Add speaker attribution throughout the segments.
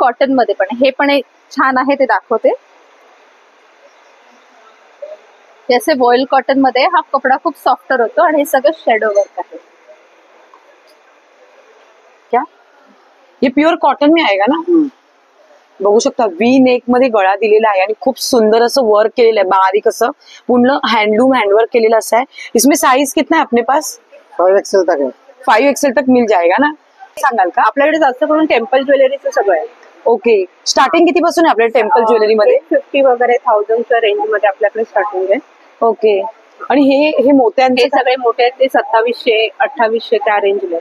Speaker 1: Cotton मध्ये पण हे पण एक छान आहे, ते दाखवते. जैसे वॉइल कॉटन मध्ये हा कपडा खूप सॉफ्टर होतो आणि हे सगळं शेडो वर्क आहे.
Speaker 2: क्या हे प्युअर कॉटन में आएगा ना? बघू शकता वी नेक मध्ये गळा दिलेला आहे आणि खूप सुंदर असं वर्क केलेलं आहे, बारीक असं पूर्ण हँडलूम हँडवर्क केलेलं असं आहे. इसमें साइज कितना है अपने पास?
Speaker 3: 5XL तक है.
Speaker 2: 5XL तक मिल जाएगा ना? सांगाल का?
Speaker 1: आपल्याकडे जास्त करून टेम्पल ज्वेलरीचं सगळं आहे.
Speaker 2: ओके, स्टार्टिंग किती पासून आहे आपल्या टेम्पल ज्वेलरी मध्ये?
Speaker 1: 50 वगैरे 1000च्या रेंज मध्ये आपल्याकडे स्टार्टिंग आहे.
Speaker 2: ओके, आणि हे मोत्यांचे
Speaker 1: हे सगळे मोठे आहेत ते 2700 2800 त्या रेंजला.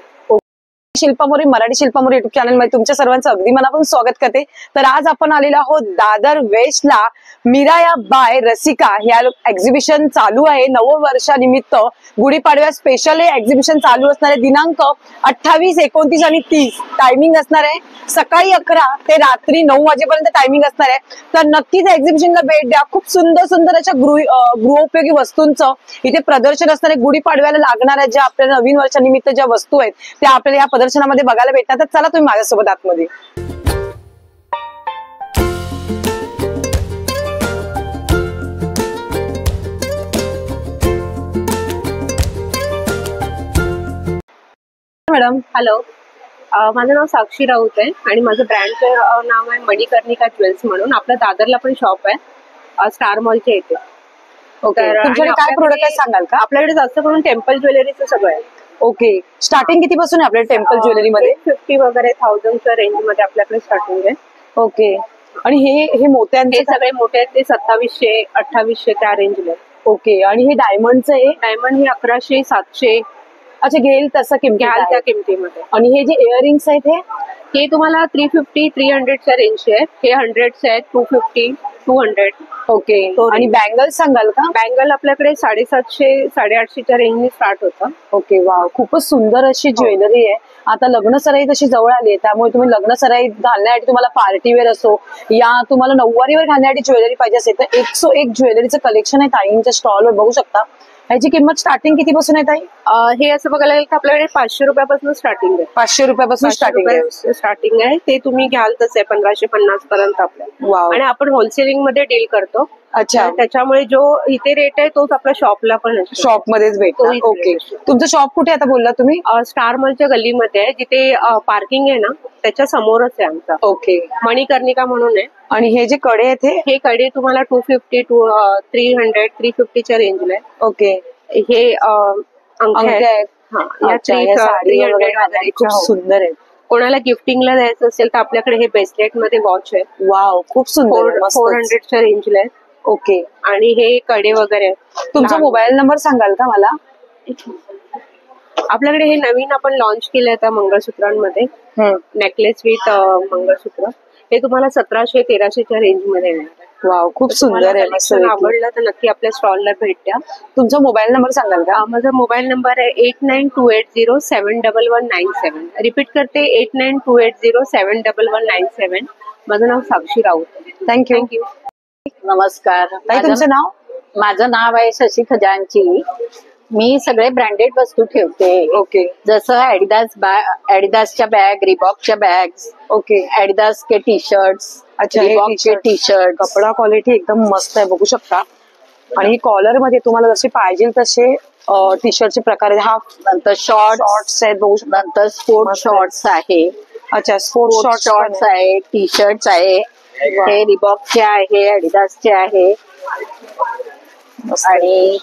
Speaker 2: शिल्पा मोरे मराठी शिल्पा मोरे युट्यूब चॅनल मध्ये तुमच्या सर्वांचं अगदी मनापासून स्वागत करते. तर आज आपण आलेलो आहोत दादर वेस्टला मीराया बाय रसिका ह्या एक्झिबिशन चालू आहे. नववर्षानिमित्त गुढीपाडव्या स्पेशल हे एक्झिबिशन चालू असणार आहे. दिनांक 28, 29 आणि 30 टायमिंग असणार आहे. सकाळी 11 ते रात्री 9 वाजेपर्यंत टायमिंग असणार आहे. तर नक्कीच एक्झिबिशनला भेट द्या. खूप सुंदर सुंदर अशा गृहोपयोगी वस्तूंचं इथे प्रदर्शन असणार आहे. गुढीपाडव्याला लागणाऱ्या ज्या आपल्या नवीन वर्षानिमित्त ज्या वस्तू आहेत त्या आपल्याला या प्रदर्शनामध्ये बघायला भेटतात. तर चला तुम्ही माझ्यासोबत आतमध्ये. मॅडम
Speaker 1: हॅलो, माझं नाव साक्षी राऊत आहे आणि माझं ब्रँडचं नाव आहे मणिकर्णिका ज्वेल्स म्हणून. आपलं दादरला पण शॉप आहे स्टार मॉलच्या इथे.
Speaker 2: ओके, तुमच्याकडे काय प्रोडक्ट आहे सांगाल का?
Speaker 1: आपल्याकडे जास्त करून टेम्पल ज्वेलरीचं सगळं आहे.
Speaker 2: ओके, स्टार्टिंग किती पासून आहे आपल्या टेम्पल ज्वेलरी मध्ये?
Speaker 1: 50 वगैरे 1000च्या रेंज मध्ये आपल्याकडे स्टार्टिंग आहे.
Speaker 2: ओके, आणि हे मोत्यांचे
Speaker 1: सगळे मोठे आहेत ते 2700 2800 त्या रेंजला.
Speaker 2: ओके, आणि हे डायमंडचं आहे?
Speaker 1: डायमंड हे 1100 700.
Speaker 2: अच्छा, घेईल तसं किमती
Speaker 1: घ्याल त्या किमतीमध्ये.
Speaker 2: आणि हे जे इयरिंग्स आहेत
Speaker 1: हे तुम्हाला 350 300च्या रेंजचे आहेत. हे 100चे आहेत, 250 200.
Speaker 2: ओके, आणि बँगल्स सांगाल का?
Speaker 1: बँगल आपल्याकडे 750 850च्या रेंजने स्टार्ट होतं.
Speaker 2: ओके, वा, खूपच सुंदर अशी ज्वेलरी आहे. आता लग्न सराई तशी जवळ आली आहे, त्यामुळे तुम्ही लग्न सराई घालण्यासाठी तुम्हाला पार्टीवेअर असो या तुम्हाला नऊवारीवर घालण्यासाठी ज्वेलरी पाहिजे असेल तर 101 ज्वेलरीचं कलेक्शन आहे ताईंच्या स्टॉलवर. बघू शकता. ह्याची किंमत स्टार्टिंग किती पासून आहे ताई?
Speaker 1: हे असं बघायला गेलं तर आपल्याकडे 500 रुपयापासून स्टार्टिंग आहे.
Speaker 2: 500 रुपयापासून
Speaker 1: स्टार्टिंग आहे. ते तुम्ही घ्याल तसे 1550 पर्यंत आपल्याला. आणि आपण होलसेलिंग मध्ये डील करतो.
Speaker 2: अच्छा,
Speaker 1: त्याच्यामुळे जो इथे रेट आहे तोच आपल्या शॉपला पण
Speaker 2: शॉप मध्येच भेटतो. ओके, तुमचं शॉप कुठे आता बोलला तुम्ही?
Speaker 1: स्टार मॉलच्या गल्लीमध्ये आहे, जिथे पार्किंग आहे ना त्याच्या समोरच आहे आमचा.
Speaker 2: ओके,
Speaker 1: मणिकर्णिका म्हणून आहे.
Speaker 2: आणि हे जे कडे आहेत हे
Speaker 1: कडे तुम्हाला 250 300 350च्या रेंजला आहे.
Speaker 2: ओके,
Speaker 1: हे अंगठ्या आहेत.
Speaker 2: खूप सुंदर आहे.
Speaker 1: कोणाला गिफ्टिंगला द्यायचं असेल तर आपल्याकडे हे ब्रेसलेट मध्ये वॉच आहे.
Speaker 2: वाव, खूप सुंदर.
Speaker 1: 400च्या रेंजला आहे.
Speaker 2: ओके,
Speaker 1: आणि हे कडे वगैरे आहेत.
Speaker 2: तुमचा मोबाईल नंबर सांगाल का मला?
Speaker 1: आपल्याकडे हे नवीन आपण लॉन्च केलंय आता मंगळसूत्रांमध्ये, नेकलेस विथ मंगळसूत्र. हे तुम्हाला 1700 1300च्या रेंज मध्ये येणार.
Speaker 2: वाव, खूप सुंदर आहे.
Speaker 1: आवडलं तर नक्की आपल्या स्टॉलला भेट द्या.
Speaker 2: तुमचा मोबाईल नंबर सांगाल का?
Speaker 1: माझा मोबाईल नंबर आहे 8928071197. रिपीट करते 8928071197. माझं नाव साक्षी राऊत.
Speaker 2: थँक्यू.
Speaker 4: नमस्कार,
Speaker 2: तुमचं नाव?
Speaker 4: माझं नाव आहे शशी खजांची. मी सगळे ब्रँडेड वस्तू ठेवते.
Speaker 2: ओके,
Speaker 4: जसं ऍडिदासच्या बॅग, रिबॉकच्या बॅग्स.
Speaker 2: ओके,
Speaker 4: ऍडिदास के टी शर्ट्स.
Speaker 2: अच्छा,
Speaker 4: रिबॉकचे टी शर्ट.
Speaker 2: कपडा क्वालिटी एकदम मस्त आहे, बघू शकता. आणि कॉलर मध्ये तुम्हाला जसे पाहिजे तसे टी शर्टचे प्रकार आहेत. हाफ,
Speaker 4: नंतर शॉर्ट्स आहेत, बघू शकता. नंतर स्पोर्ट्स शॉर्ट्स आहे.
Speaker 2: अच्छा, स्पोर्ट्स
Speaker 4: शॉर्ट्स आहे, टी शर्ट्स आहे. हे रिबॉकचे आहे, ऍडिदासचे आहे. आणि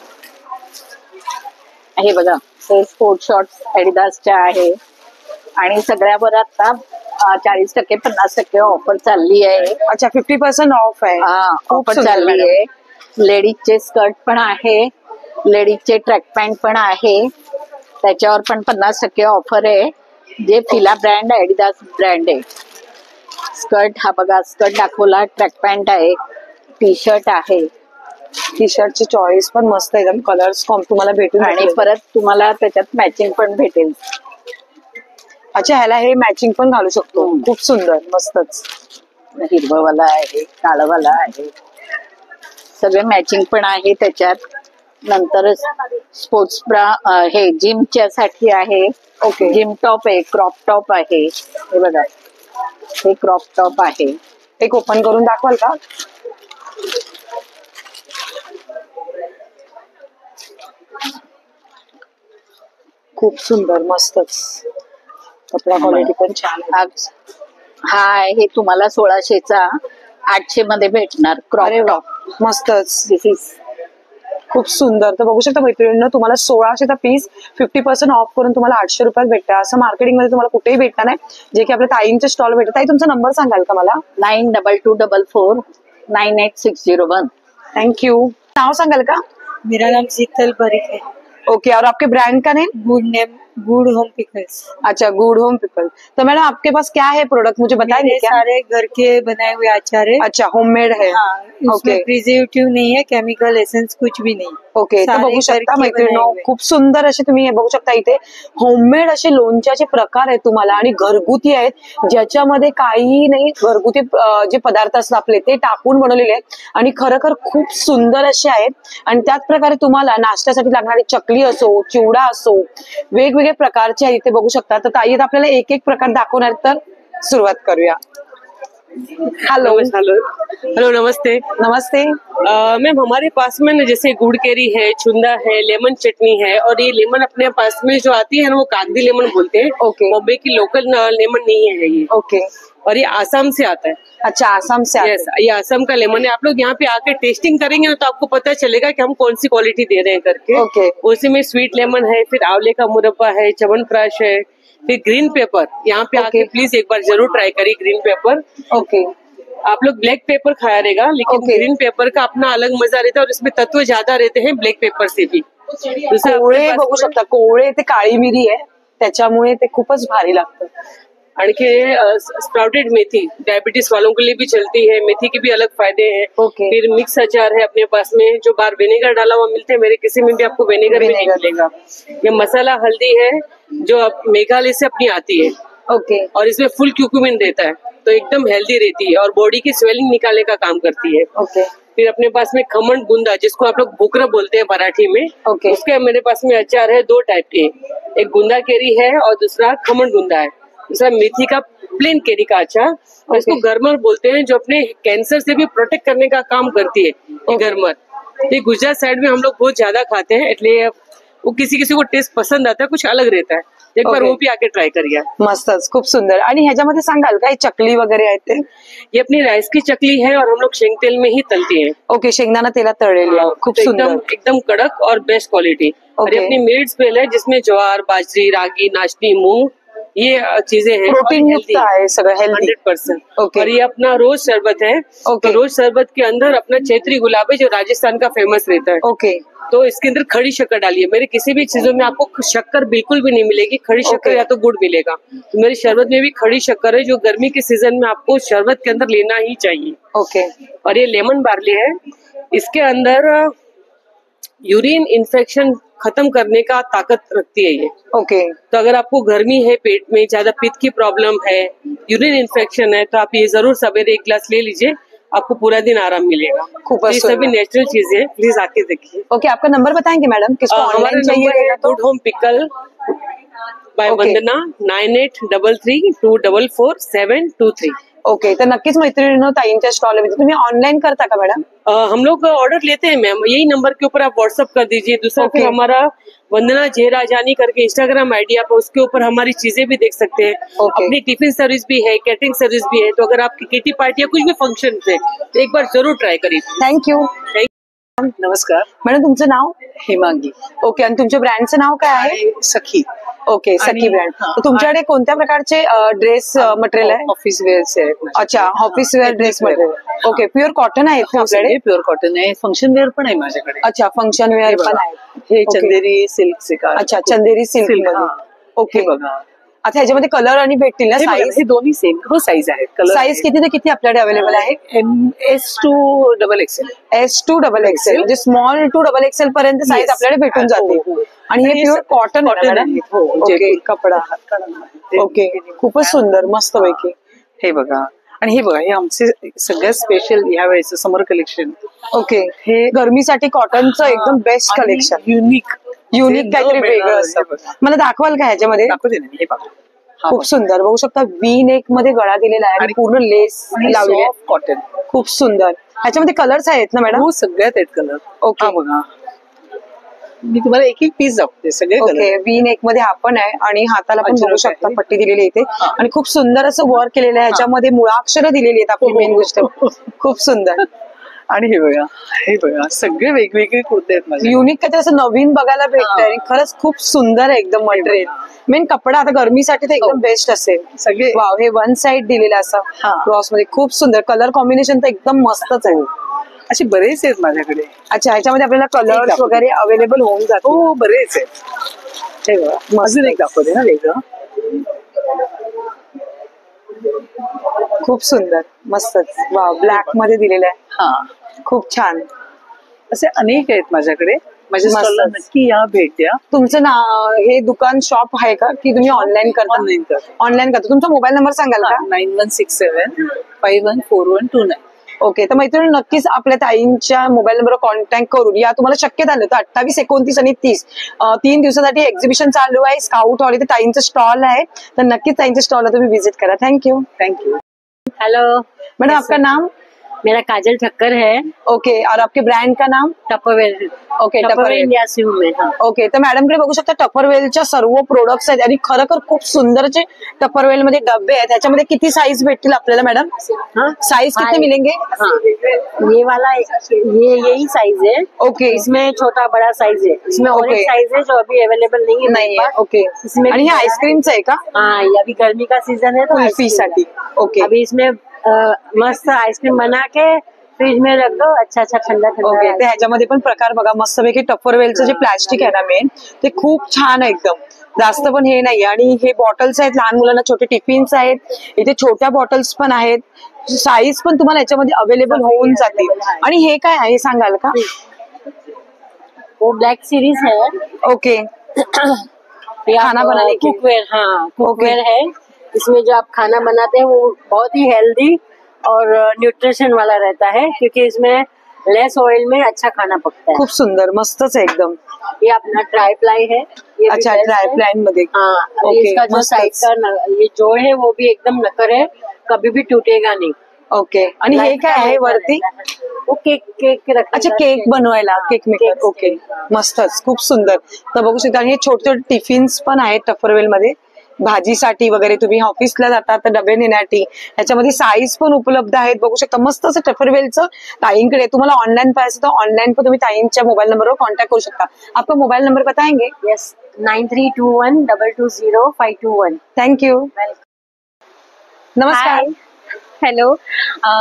Speaker 4: हे बघा, हे स्पोर्ट शॉर्ट्स ऍडिदासचे आहे. आणि सगळ्यावर आता 40% 50% ऑफर चालली आहे.
Speaker 2: अच्छा, 50% ऑफ आहे.
Speaker 4: ऑफर चालली आहे. लेडीजचे स्कर्ट पण आहे, लेडीजचे ट्रॅक पॅन्ट पण आहे, त्याच्यावर पण 50% ऑफर आहे. जे फिला ब्रँड ऍडिदास ब्रँड आहे. स्कर्ट हा बघा, स्कर्ट दाखवला, ट्रॅक पॅन्ट आहे, टी शर्ट आहे.
Speaker 2: टी शर्टची चॉईस पण मस्त आहे, एकदम कलर्स तुम्हाला भेटून.
Speaker 4: आणि परत तुम्हाला त्याच्यात मॅचिंग पण भेटेल.
Speaker 2: अच्छा, ह्याला हे मॅचिंग पण घालू शकतो. खूप सुंदर, मस्तच.
Speaker 4: हिरवाला आहे, काळावाला आहे, सगळे मॅचिंग पण आहे त्याच्यात. नंतर स्पोर्ट्स ब्रा हे जिमच्या साठी आहे.
Speaker 2: ओके,
Speaker 4: जिम टॉप आहे, क्रॉप टॉप आहे. हे बघा, हे क्रॉप टॉप आहे.
Speaker 2: एक ओपन करून दाखवाल का? खूप सुंदर, मस्तच. कपडा क्वालिटी पण छान आहे.
Speaker 4: हा आहे, हे तुम्हाला 1600चा 800 मध्ये भेटणार क्रॉप
Speaker 2: अरे वा,
Speaker 4: टॉप.
Speaker 2: मस्तच.
Speaker 4: दिस इज
Speaker 2: खूप सुंदर. तर बघू शकता मैत्रिणींनो, तुम्हाला 1600चा पीस 50% ऑफ करून तुम्हाला 800 रुपयात भेटतं. असं मार्केटिंग मध्ये तुम्हाला कुठेही भेटणार नाही, जे की आपल्या ताईंच्या स्टॉल भेटत. ताई, तुमचा नंबर सांगाल का मला?
Speaker 4: 9224498601.
Speaker 2: थँक्यू. नाव सांगाल का?
Speaker 3: मेरा नाम शीतल बरिक है।
Speaker 2: ओके, और आपके ब्रांड का नेम?
Speaker 3: Good home pickles.
Speaker 2: अच्छा, गुड होम पिकल। तो मैडम आपके पास क्या है प्रोडक्ट, मुझे बताएंगे
Speaker 3: मेरे
Speaker 2: क्या?
Speaker 3: सारे घर के बनाए हुए अचार है।
Speaker 2: अच्छा, होममेड है।
Speaker 3: हाँ,
Speaker 2: ओके
Speaker 3: उसमें प्रिजर्वेटिव नहीं है, केमिकल एसेंस कुछ भी नहीं।
Speaker 2: ओके, तर
Speaker 3: सारे
Speaker 2: बघू
Speaker 3: घर
Speaker 2: शकता
Speaker 3: के
Speaker 2: मैत्रिणींनो,
Speaker 3: बनाए हुए।
Speaker 2: खूप सुंदर असे तुम्ही हे बघू शकता इथे होममेड असे लोणच्याचे प्रकार आहेत तुम्हाला, आणि घरगुती आहेत, ज्याच्यामध्ये काही नाही, घरगुती जे पदार्थ असतात आपले ते टाकून बनवलेले आहेत, आणि खरोखर खूप सुंदर असे आहेत. आणि त्याच प्रकारे तुम्हाला नाश्त्यासाठी लागणारी चकली असो, चिवडा असो, वेगवेगळे प्रकारचे आहेत इथे बघू शकता. तर ताई आपल्याला एक एक प्रकार दाखवणार, तर सुरुवात करूया. हेलो
Speaker 5: हेलो, नमस्ते।
Speaker 2: नमस्ते
Speaker 5: मैम, हमारे पास में ना जैसे गुड़ केरी है, चुंदा है, लेमन चटनी है, और ये लेमन अपने पास में जो आती है ना वो कागदी लेमन बोलते हैं।
Speaker 2: ओके।
Speaker 5: बॉम्बे की लोकल लेमन नहीं है ये,
Speaker 2: ओके।
Speaker 5: और ये आसाम से आता है।
Speaker 2: अच्छा, आसाम से आते
Speaker 5: यस, ये आसाम का लेमन है। आप लोग यहाँ पे आके टेस्टिंग करेंगे ना तो आपको पता चलेगा कि हम कौन सी क्वालिटी दे रहे हैं करके।
Speaker 2: ओके।
Speaker 5: उसी में स्वीट लेमन है, फिर आंवले का मुरब्बा है, च्यवनप्राश है, फिर ग्रीन पेपर। यहाँ पे आके प्लीज एक बार जरूर ट्राई करिए ग्रीन पेपर।
Speaker 2: ओके।
Speaker 5: आप लोग ब्लैक पेपर खाया रहेगा, लेकिन
Speaker 2: ओके।
Speaker 5: ग्रीन पेपर का अपना अलग मजा रहता है, और इसमें तत्व ज्यादा रहते हैं ब्लैक पेपर से भी। दूसरा
Speaker 2: कोवळे
Speaker 5: अपने पास
Speaker 2: बघू शकता, कोवळे ते काळी मिरी आहे, त्याच्यामुळे ते खूपच भारी लागतं.
Speaker 5: आणखी स्प्राउटेड मेथी डायबिटीज वालों के लिए भी चलती है, मेथी के भी अलग फायदे हैं।
Speaker 2: ओके।
Speaker 5: फिर मिक्स अचार है अपने पास में, जो बाहर विनेगर डाला हुआ मिलते हैं, मेरे किसी में भी आपको विनेगर भी नहीं मिलेगा। ये मसाला हल्दी है जो मेघालय से अपनी आती है,
Speaker 2: ओके।
Speaker 5: और इसमें फुल क्यूक्यूमिन रहता है, तो एकदम हेल्दी रहती है और बॉडी की स्वेलिंग निकालने का काम करती है।
Speaker 2: ओके।
Speaker 5: फिर अपने पास में खमण गुंदा, जिसको आप लोग बुकरा बोलते हैं मराठी में।
Speaker 2: ओके।
Speaker 5: उसके मेरे पास में अचार है 2 टाइप के, एक गुंदा केरी है और दूसरा खमण गुंदा है। दूसरा मेथी का प्लेन केरी का अचार, और इसको गरमर बोलते हैं, जो अपने कैंसर से भी प्रोटेक्ट करने का काम करती है ये गरमर। ये गुजरात साइड में हम लोग बहुत ज्यादा खाते हैं, इसलिए वो किसी किसी को टेस्ट पसंद आता है, कुछ अलग रहता है। एक बार
Speaker 2: ओके।
Speaker 5: वो भी आके ट्राई करिए।
Speaker 2: मस्तच, खूप सुंदर. आणि ह्याच्यामध्ये सांगाल का चकली वगैरे आहेत ते?
Speaker 5: ये अपनी राइस की चकली है और हम लोग शेंग तेल में ही तलती है।
Speaker 2: ओके, शेंगदाणा तेलात तळलेली आहे, खूप
Speaker 5: तो
Speaker 2: सुंदर.
Speaker 5: एकदम कड़क और बेस्ट क्वालिटी। और ये
Speaker 2: ओके।
Speaker 5: अपनी मिलेट्स पेल है, जिसमें ज्वार, बाजरी, रागी, नाशनी, मूंग, ये चीजें हैं।
Speaker 2: प्रोटीन युक्त आहे, सगळं हेल्दी.
Speaker 5: 100%।
Speaker 2: ओके।
Speaker 5: और ये अपना रोज शरबत है।
Speaker 2: ओके।
Speaker 5: तो रोज शरबत के अंदर अपना चैत्री गुलाब है, जो राजस्थान का फेमस रहता है।
Speaker 2: ओके।
Speaker 5: तो इसके अंदर खड़ी शक्कर डालिए। मेरे किसी भी चीजों में आपको शक्कर बिल्कुल भी नहीं मिलेगी, खड़ी शक्कर
Speaker 2: ओके।
Speaker 5: या तो गुड़ मिलेगा। तो मेरे शरबत में भी खड़ी शक्कर है, जो गर्मी के सीजन में आपको शरबत के अंदर लेना ही चाहिए।
Speaker 2: ओके।
Speaker 5: और ये लेमन बार्ली है, इसके अंदर यूरिन इन्फेक्शन खत्म करने का ताकत रखती है ये।
Speaker 2: ओके।
Speaker 5: तो अगर आपको गर्मी है, पेट में ज्यादा पित्त की प्रॉब्लम है, यूरिन इन्फेक्शन है, तो आप ये जरूर सवेरे 1 ग्लास ले लीजिए, आपको पूरा दिन आराम मिलेगा।
Speaker 2: खूपच
Speaker 5: ये
Speaker 2: सुंदर.
Speaker 5: सभी नेचुरल चीजें हैं, प्लीज आके देखिए।
Speaker 2: ओके, आपका नंबर बताएंगे मैडम, किसको
Speaker 5: हमारा
Speaker 2: ऑनलाइन
Speaker 5: नंबर
Speaker 2: चाहिए
Speaker 5: है
Speaker 2: तो?
Speaker 5: गुड होम पिकल बाय
Speaker 2: ओके.
Speaker 5: वंदना 9833244723।
Speaker 2: ओके, तर नक्कीच मैत्रिणींनो, ताईंच्या स्टॉल तुम्ही ऑनलाइन करता का मॅडम?
Speaker 5: हम लोग ऑर्डर लेते हैं मैम, यही नंबर के ऊपर आप व्हाट्सअप कर दीजिए। दूसरा
Speaker 2: ओके.
Speaker 5: फिर हमारा वंदना जयराजानी करके इंस्टाग्राम आईडी, आप उसके ऊपर हमारी चीजें भी देख सकते हैं।
Speaker 2: ओके.
Speaker 5: अपनी टिफिन सर्विस भी है, कैटरिंग सर्विस भी है, तो अगर आपकी किटी पार्टी या कुछ भी फंक्शन है तो एक बार जरूर ट्राई करिए।
Speaker 2: थँक्यू.
Speaker 3: नमस्कार,
Speaker 2: मॅडम, तुमचं नाव?
Speaker 3: हेमांगी
Speaker 2: ओके, आणि तुमच्या ब्रँडचं नाव काय आहे?
Speaker 3: Sakhi
Speaker 2: okay, Sakhi brand. तर तुमच्याकडे कोणत्या प्रकारचे ड्रेस मटेरियल आहे?
Speaker 3: ऑफिस वेअर्स आहेत.
Speaker 2: अच्छा, office wear dress material. Okay, pure cotton आहेत का आपल्याकडे?
Speaker 3: प्युअर कॉटन आहे, फंक्शन वेअर पण आहे माझ्याकडे.
Speaker 2: अच्छा, फंक्शन वेअर पण आहे.
Speaker 3: हे
Speaker 2: ओके.
Speaker 3: चंदेरी सिल्कचे का?
Speaker 2: अच्छा, चंदेरी सिल्क
Speaker 3: सिल्क,
Speaker 2: मध्ये.
Speaker 3: हा.
Speaker 2: ओके,
Speaker 3: हे बघा,
Speaker 2: आता ह्याच्यामध्ये कलर आणि भेटतील ना?
Speaker 3: हे बघा,
Speaker 2: साईज
Speaker 3: हे दोन्ही सेम. हो, साईज आहेत. कलर
Speaker 2: साईज किती ते किती आपल्याकडे अवेलेबल आहे?
Speaker 3: S2 XXL.
Speaker 2: S2 XXL, म्हणजे स्मॉल टू XXL पर्यंत साईज
Speaker 3: Yes.
Speaker 2: आपल्याकडे भेटून
Speaker 3: हो,
Speaker 2: जाते.
Speaker 3: हो.
Speaker 2: आणि हे प्युअर कॉटन
Speaker 3: कॉटन आहे. हो,
Speaker 2: ओके,
Speaker 3: जयपूर
Speaker 2: कपडा.
Speaker 3: ते-
Speaker 2: ओके, खूपच सुंदर, मस्त पैकी.
Speaker 3: हे बघा, आणि हे बघा, हे आमचे सगळ्यात स्पेशल ह्या वेळेचं समर कलेक्शन.
Speaker 2: ओके, हे गरमीसाठी कॉटनचं एकदम बेस्ट कलेक्शन.
Speaker 3: युनिक
Speaker 2: युनिक काहीतरी वेगळं असतं. मला दाखवाल का ह्याच्यामध्ये?
Speaker 3: दाखवते ना मी. हे बघा,
Speaker 2: खूप सुंदर बघू शकता वी नेक मध्ये गळा दिलेला आहे आणि पूर्ण लेस लावलेली आहे.
Speaker 3: कॉटन.
Speaker 2: खूप सुंदर. ह्याच्यामध्ये कलर्स आहेत ना मॅडम?
Speaker 3: हो सगळ्यात आहेत कलर.
Speaker 2: ओके.
Speaker 3: हा बघा मी तुम्हाला एक एक पीस दाखवते सगळे
Speaker 2: ओके.
Speaker 3: कलर.
Speaker 2: वी नेक मध्ये हा पण आहे आणि हाताला पण
Speaker 3: अजरक
Speaker 2: बघू शकता
Speaker 3: आहे.
Speaker 2: पट्टी दिलेली आहे इथे आणि खूप सुंदर असं वर्क केलेलं आहे. ह्याच्यामध्ये मुळाक्षरं दिलेली आहेत. आपली मेन गोष्ट खूप सुंदर.
Speaker 3: आणि हे बघा सगळे वेगवेगळे कुर्ते आहेत माझे.
Speaker 2: युनिक काहीतरी असं नवीन बघायला भेटतंय आणि खरंच खूप सुंदर आहे एकदम मटेरियल. मेन कपडा आता गरमीसाठी तर एकदम बेस्ट असेल.
Speaker 3: सगळे
Speaker 2: वाव, हे वन साइड दिलेलं असं क्रॉस मध्ये खूप सुंदर. कलर कॉम्बिनेशन तर एकदम मस्तच आहे.
Speaker 3: असे बरेच आहेत माझ्याकडे.
Speaker 2: अच्छा, ह्याच्यामध्ये आपल्याला कलर्स वगैरे अवेलेबल होऊन जातो.
Speaker 3: हो बरेच आहेत. हे बघा अजून एक दाखवते ना वेगळं.
Speaker 2: खूप सुंदर मस्तच. वाव, ब्लॅक मध्ये दिलेलं आहे.
Speaker 3: हा
Speaker 2: खूप छान.
Speaker 3: असे अनेक आहेत माझ्याकडे. माझ्या
Speaker 2: मस्तच.
Speaker 3: स्टॉलला नक्की या, भेट द्या.
Speaker 2: तुमचं ना हे दुकान शॉप आहे का की तुम्ही ऑनलाईन करता?
Speaker 3: ऑनलाईन करतो.
Speaker 2: ऑनलाईन करता. तुमचा मोबाईल नंबर सांगाल का?
Speaker 3: 9167514129.
Speaker 2: ओके. तर मैत्रिणी नक्कीच आपल्या ताईंच्या मोबाईल नंबरवर कॉन्टॅक्ट करून या. तुम्हाला शक्य झालं तर 28, 29 आणि 30 3 दिवसासाठी एक्झिबिशन चालू आहे. स्काउट हॉल इथे ताईंचं स्टॉल आहे. तर नक्कीच ताईंच्या स्टॉलला तुम्ही व्हिजिट करा. थँक्यू.
Speaker 3: थँक्यू.
Speaker 6: हेलो,
Speaker 2: मैडम आपका नाम?
Speaker 6: मेरा काजल ठक्कर है।
Speaker 2: ओके. और आपके ब्रँड का नाम?
Speaker 6: टपरवेल।
Speaker 2: ओके.
Speaker 6: टपरवेल इंडिया से हूँ मैं। हाँ।
Speaker 2: ओके. तर मॅडमकडे बघू शकता टपरवेलच्या सर्व प्रोडक्ट्स आहेत आणि खरोखर खूप सुंदरचे टपरवेल मध्ये डब्बे आहेत. ह्याच्यामध्ये किती साईज भेटतील आपल्याला मॅडम?
Speaker 6: हाँ?
Speaker 2: साईज कितने मिलेंगे?
Speaker 6: हाँ, ये वाला यही साइज है।
Speaker 2: ओके.
Speaker 6: इसमें छोटा बड़ा साइज है। इसमें और
Speaker 2: ओके.
Speaker 6: एक साइज है जो अभी अवेलेबल नहीं है
Speaker 2: नाही
Speaker 6: मेरे
Speaker 2: आहे.
Speaker 6: पास।
Speaker 2: ओके.
Speaker 6: इसमें
Speaker 2: आणि हे आईस्क्रीमचं आहे का?
Speaker 6: हाँ, ये अभी गर्मी का सीजन है तो
Speaker 2: कुल्फी
Speaker 6: आइसक्रीम
Speaker 2: साठी.
Speaker 6: है।
Speaker 2: ओके.
Speaker 6: अभी इसमें मस्त आइसक्रीम बना के फ्रिज में रख दो, अच्छा ठंडा
Speaker 2: ओके. तर ह्याच्यामध्ये पण प्रकार बघा मस्तपैकी. टपरवेलचं जे प्लास्टिक आहे ना मेन ते खूप छान आहे एकदम. जास्त पण हे नाही आणि हे बॉटल्स आहेत लहान मुलांना, छोटे टिफिन्स आहेत. इथे छोट्या बॉटल्स पण आहेत. साईज पण तुम्हाला याच्यामध्ये अवेलेबल होऊन जातील. आणि हे काय आहे सांगाल का?
Speaker 6: वो ब्लैक सीरीज है।
Speaker 2: ओके. खाना बनाने की?
Speaker 6: कुकवेयर। हाँ, कुकवेयर
Speaker 2: ओके.
Speaker 6: है। इसमें जो आप खाना बनाते हैं वो बहुत ही हेल्दी और न्यूट्रिशन वाला रहता है क्योंकि इसमें लेस ऑयल में अच्छा खाना पकता है।
Speaker 2: खूप सुंदर मस्तच आहे एकदम.
Speaker 6: ये अपना ट्राई प्लाई है। ये भी
Speaker 2: अच्छा,
Speaker 6: best
Speaker 2: ट्राय
Speaker 6: है।
Speaker 2: प्लॅन मध्ये.
Speaker 6: हाँ, और
Speaker 2: ओके,
Speaker 6: इसका जो
Speaker 2: मस्तच.
Speaker 6: साइड का ये जोड़ है वो भी एकदम नकर है, कभी भी टूटेगा नहीं।
Speaker 2: ओके. आणि हे काय आहे वरती?
Speaker 6: वो केक रखने
Speaker 2: अच्छा,
Speaker 6: का
Speaker 2: केक बनवायला cake maker.
Speaker 6: Cake
Speaker 2: okay.
Speaker 6: stand.
Speaker 2: मस्तच. खूप सुंदर. तर बघू शकता. आणि हे छोटे छोटे टिफिन्स पण आहेत टपरवेल मध्ये. भाजीसाठी वगैरे तुम्ही ऑफिसला जाता तर डबे नेण्यासाठी ह्याच्यामध्ये साईज पण उपलब्ध आहेत. बघू शकता मस्त असं टपरवेलचं ताईंकडे. तुम्हाला ऑनलाईन पाहिजे तर ऑनलाईन पण तुम्ही ताईंच्या मोबाईल नंबरवर कॉन्टॅक्ट करू शकता. आपका मोबाईल नंबर बताएंगे?
Speaker 6: यस, 9321220521।
Speaker 2: थँक्यू. नमस्कार.
Speaker 1: हॅलो,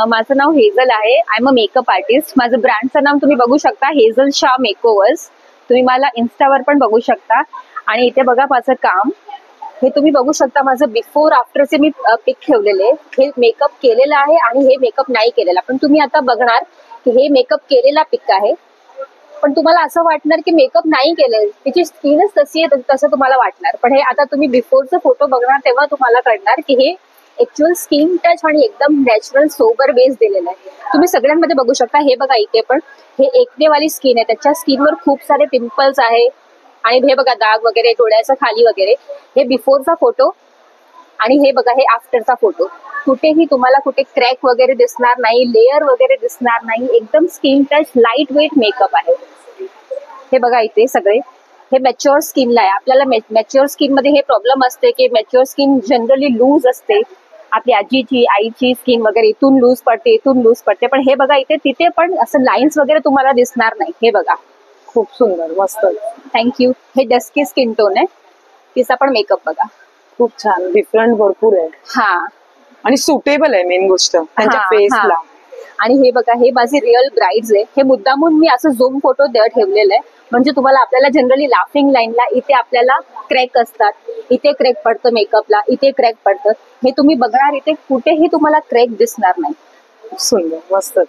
Speaker 1: माझं नाव हेझल आहे. I am a makeup artist. माझं ब्रँडचं नाव तुम्ही बघू शकता, हेझल शाह मेकओव्हर्स. तुम्ही मला इन्स्टावर पण बघू शकता. आणि इथे बघा माझं काम, हे तुम्ही बघू शकता. माझं बिफोर आफ्टरचे मी पिक ठेवलेले. हे मेकअप केलेलं आहे आणि हे मेकअप नाही केलेला. पण तुम्ही आता बघणार की हे मेकअप केलेला पिक आहे. पण तुम्हाला असं वाटणार की मेकअप नाही केलंय, तिची स्किनच तशी आहे तसं तुम्हाला वाटणार. पण हे आता तुम्ही बिफोरचा फोटो बघणार तेव्हा तुम्हाला कळणार की हे ऍक्च्युअल स्किन टच आणि एकदम नॅचरल सोबर बेस दिलेला आहे. तुम्ही सगळ्यांमध्ये बघू शकता. हे बघा इथे पण हे एकनेवाली स्किन आहे. त्याच्या स्किनवर खूप सारे पिंपल्स आहे आणि हे बघा डाग वगैरे डोळ्याच्या खाली वगैरे. हे बिफोरचा फोटो आणि हे बघा हे आफ्टरचा फोटो. कुठेही तुम्हाला कुठे क्रॅक वगैरे दिसणार नाही, लेअर वगैरे दिसणार नाही. एकदम skin touch light weight makeup आहे. हे बघा इथे सगळे हे मॅच्युअर स्किनला आहे. आपल्याला मॅच्युअर स्किन मध्ये हे प्रॉब्लेम असते की मॅच्युअर स्किन जनरली लूज असते. आपली आजीची आईची स्किन वगैरे इथून लूज पडते, इथून लूज पडते. पण हे बघा इथे तिथे पण असं लाईन्स वगैरे तुम्हाला दिसणार नाही. हे बघा
Speaker 2: खूप सुंदर मस्त.
Speaker 1: थँक्यू. हे डस्की स्किन टोन आहे. तिचा पण मेकअप बघा
Speaker 2: खूप छान. डिफरंट भरपूर आहे
Speaker 1: हा.
Speaker 2: आणि सुटेबल आहे मेन गोष्ट त्यांच्या
Speaker 1: हा,
Speaker 2: फेसला.
Speaker 1: हा. आणि हे बघा हे माझे रिअल ब्राईड्स आहे. हे मुद्दामून मी असं झूम फोटो ठेवलेलं आहे म्हणजे तुम्हाला आपल्याला जनरली लाफिंग लाईनला इथे आपल्याला क्रॅक असतात, इथे क्रॅक पडतं मेकअपला, इथे क्रॅक पडतं. हे तुम्ही बघणार इथे कुठेही तुम्हाला क्रॅक दिसणार नाही.
Speaker 2: सुंदर मस्त.